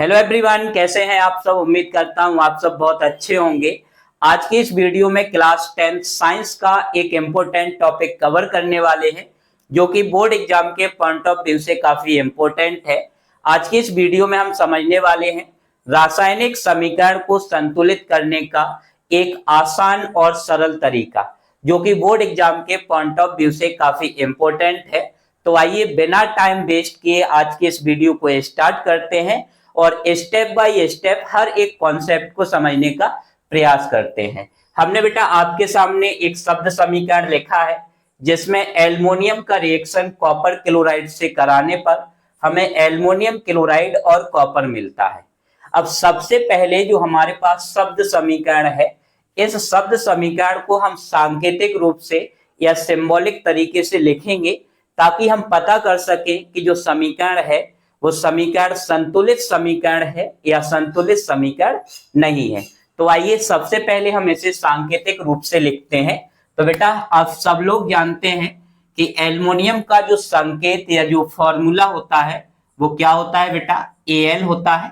Hello everyone, कैसे हैं आप सब। उम्मीद करता हूं आप सब बहुत अच्छे होंगे। आज की इस वीडियो में क्लास 10 साइंस का एक इम्पोर्टेंट टॉपिक कवर करने वाले हैं जो कि बोर्ड एग्जाम के पॉइंट ऑफ व्यू से काफी इम्पोर्टेंट है। आज की इस वीडियो में हम समझने वाले हैं रासायनिक समीकरण को संतुलित करने का एक आसान और सरल तरीका जो कि बोर्ड एग्जाम के पॉइंट ऑफ व्यू से काफी इम्पोर्टेंट है। तो आइए बिना टाइम वेस्ट किए आज के इस वीडियो को स्टार्ट करते हैं और स्टेप बाय स्टेप हर एक कॉन्सेप्ट को समझने का प्रयास करते हैं। हमने बेटा आपके सामने एक शब्द समीकरण लिखा है जिसमें एल्युमिनियम का रिएक्शन कॉपर क्लोराइड से कराने पर हमें एल्युमिनियम क्लोराइड और कॉपर मिलता है। अब सबसे पहले जो हमारे पास शब्द समीकरण है, इस शब्द समीकरण को हम सांकेतिक रूप से या सिंबॉलिक तरीके से लिखेंगे ताकि हम पता कर सके कि जो समीकरण है वो समीकरण संतुलित समीकरण है या संतुलित समीकरण नहीं है। तो आइए सबसे पहले हम इसे सांकेतिक रूप से लिखते हैं। तो बेटा आप सब लोग जानते हैं कि एल्युमिनियम का जो संकेत या जो फॉर्मूला होता है वो क्या होता है बेटा, Al होता है।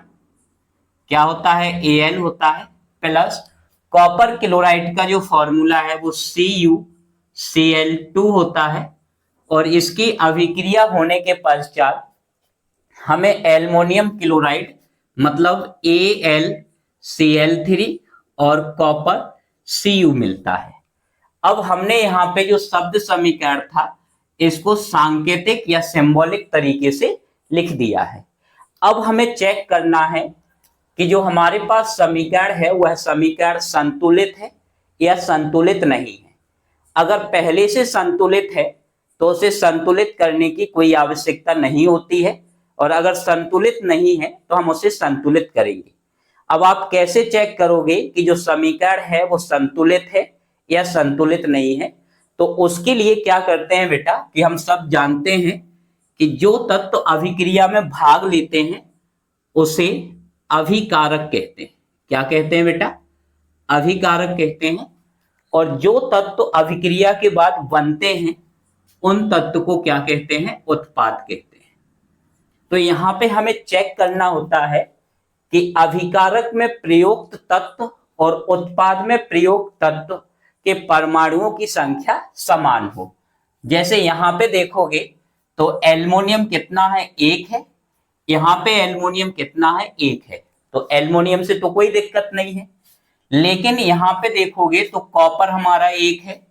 क्या होता है? Al होता है। प्लस कॉपर क्लोराइड का जो फॉर्मूला है वो CuCl2 होता है। और इसकी अभिक्रिया होने के पश्चात हमें एल्युमिनियम क्लोराइड मतलब AlCl3 और कॉपर Cu मिलता है। अब हमने यहाँ पे जो शब्द समीकरण था इसको सांकेतिक या सिंबॉलिक तरीके से लिख दिया है। अब हमें चेक करना है कि जो हमारे पास समीकरण है वह समीकरण संतुलित है या संतुलित नहीं है। अगर पहले से संतुलित है तो उसे संतुलित करने की कोई आवश्यकता नहीं होती है, और अगर संतुलित नहीं है तो हम उसे संतुलित करेंगे। अब आप कैसे चेक करोगे कि जो समीकरण है वो संतुलित है या संतुलित नहीं है? तो उसके लिए क्या करते हैं बेटा कि हम सब जानते हैं कि जो तत्व अभिक्रिया में भाग लेते हैं उसे अभिकारक कहते हैं। क्या कहते हैं बेटा? अभिकारक कहते हैं। और जो तत्व अभिक्रिया के बाद बनते हैं उन तत्व को क्या कहते हैं? उत्पाद कहते हैं। तो यहां पे हमें चेक करना होता है कि अभिकारक में प्रयुक्त तत्व और उत्पाद में प्रयुक्त तत्व के परमाणुओं की संख्या समान हो। जैसे यहां पे देखोगे तो एल्युमिनियम कितना है? 1 है। यहां पे एल्युमिनियम कितना है? 1 है। तो एल्युमिनियम से तो कोई दिक्कत नहीं है। लेकिन यहां पे देखोगे तो कॉपर हमारा 1 है,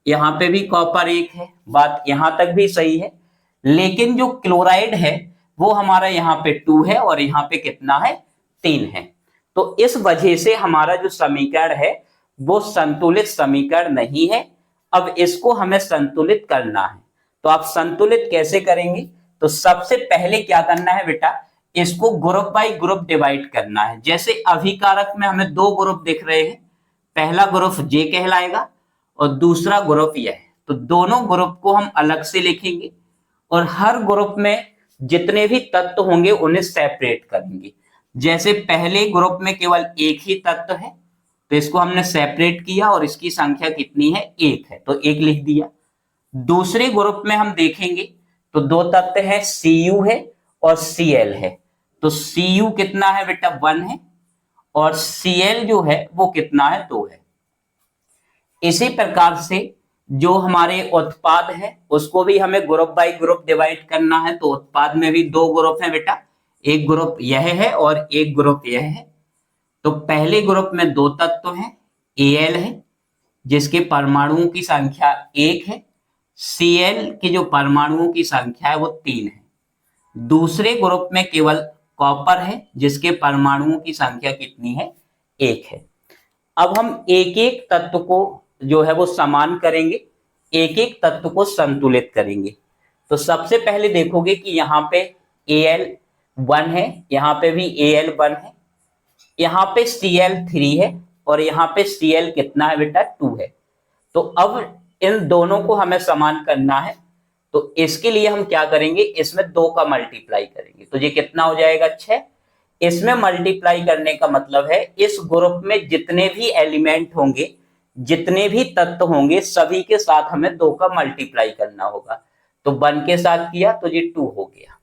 यहां पे भी कॉपर 1 है। बात यहां तक भी सही है। लेकिन जो क्लोराइड है वो हमारा यहाँ पे 2 है और यहाँ पे कितना है? 3 है। तो इस वजह से हमारा जो समीकरण है वो संतुलित समीकरण नहीं है। अब इसको हमें संतुलित करना है। तो आप संतुलित कैसे करेंगे? तो सबसे पहले क्या करना है बेटा, इसको ग्रुप बाय ग्रुप डिवाइड करना है। जैसे अभिकारक में हमें 2 ग्रुप दिख रहे हैं, पहला ग्रुप J कहलाएगा और दूसरा ग्रुप यह है। तो दोनों ग्रुप को हम अलग से लिखेंगे और हर ग्रुप में जितने भी तत्व होंगे उन्हें सेपरेट करेंगे। जैसे पहले ग्रुप में केवल एक ही तत्व है तो इसको हमने सेपरेट किया और इसकी संख्या कितनी है? 1 है, तो 1 लिख दिया। दूसरे ग्रुप में हम देखेंगे तो 2 तत्व है, Cu है और Cl है। तो Cu कितना है बेटा? 1 है और Cl जो है वो कितना है? 2 है। इसी प्रकार से जो हमारे उत्पाद है उसको भी हमें ग्रुप बाय ग्रुप डिवाइड करना है। तो उत्पाद में भी 2 ग्रुप है बेटा, एक ग्रुप यह है और एक ग्रुप यह है। तो पहले ग्रुप में 2 तत्व हैं, Al है जिसके परमाणुओं की संख्या 1 है, Cl की जो परमाणुओं की संख्या है वो 3 है। दूसरे ग्रुप में केवल कॉपर है जिसके परमाणुओं की संख्या कितनी है? 1 है। अब हम एक एक तत्व को जो है वो समान करेंगे, एक एक तत्व को संतुलित करेंगे। तो सबसे पहले देखोगे कि यहाँ पे Al1 है, यहाँ पे भी Al1 है, यहाँ पे Cl3 है और यहाँ पे Cl कितना है बेटा? 2 है। तो अब इन दोनों को हमें समान करना है। तो इसके लिए हम क्या करेंगे, इसमें 2 का मल्टीप्लाई करेंगे। तो ये कितना हो जाएगा? 6। इसमें मल्टीप्लाई करने का मतलब है इस ग्रुप में जितने भी एलिमेंट होंगे, जितने भी तत्व होंगे, सभी के साथ हमें 2 का मल्टीप्लाई करना होगा। तो 1 के साथ किया तो ये 2 हो गया।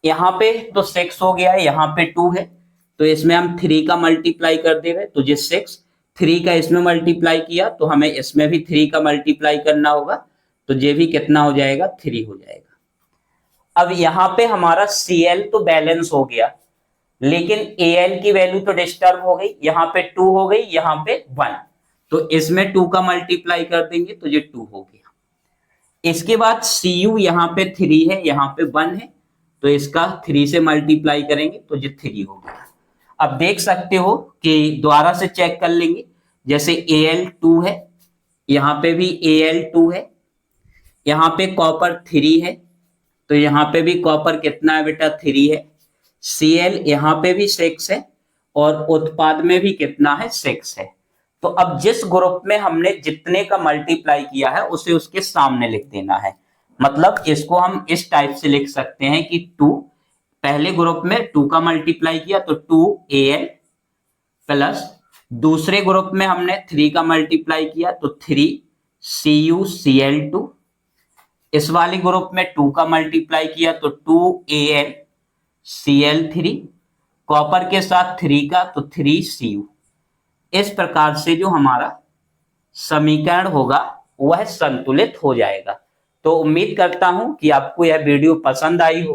यहाँ पे तो 6 हो गया है, यहाँ पे 2 है, तो इसमें हम 3 का मल्टीप्लाई कर देंगे, तो ये 6 3 का इसमें मल्टीप्लाई किया तो हमें इसमें भी 3 का मल्टीप्लाई करना होगा, तो ये भी कितना हो जाएगा, 3 हो जाएगा। अब यहाँ पे हमारा Cl तो बैलेंस हो गया, लेकिन Al की वैल्यू तो डिस्टर्ब हो गई, यहाँ पे 2 हो गई, यहाँ पे 1, तो इसमें 2 का मल्टीप्लाई कर देंगे तो ये 2 हो गया। इसके बाद Cu यहाँ पे 3 है, यहाँ पे 1 है, तो इसका 3 से मल्टीप्लाई करेंगे तो ये 3 हो गया। अब देख सकते हो कि दोबारा से चेक कर लेंगे, जैसे Al2 है, यहाँ पे भी Al2 है, यहाँ पे कॉपर 3 है, तो यहाँ पे भी कॉपर कितना है बेटा, 3 है। Cl यहाँ पे भी 6 है और उत्पाद में भी कितना है, 6 है। तो अब जिस ग्रुप में हमने जितने का मल्टीप्लाई किया है उसे उसके सामने लिख देना है। मतलब इसको हम इस टाइप से लिख सकते हैं कि 2, पहले ग्रुप में 2 का मल्टीप्लाई किया तो 2Al प्लस दूसरे ग्रुप में हमने 3 का मल्टीप्लाई किया तो 3CuCl2, इस वाले ग्रुप में 2 का मल्टीप्लाई किया तो 2AlCl3, कॉपर के साथ 3 का तो 3Cu। इस प्रकार से जो हमारा समीकरण होगा वह संतुलित हो जाएगा। तो उम्मीद करता हूं कि आपको यह वीडियो पसंद आई हो।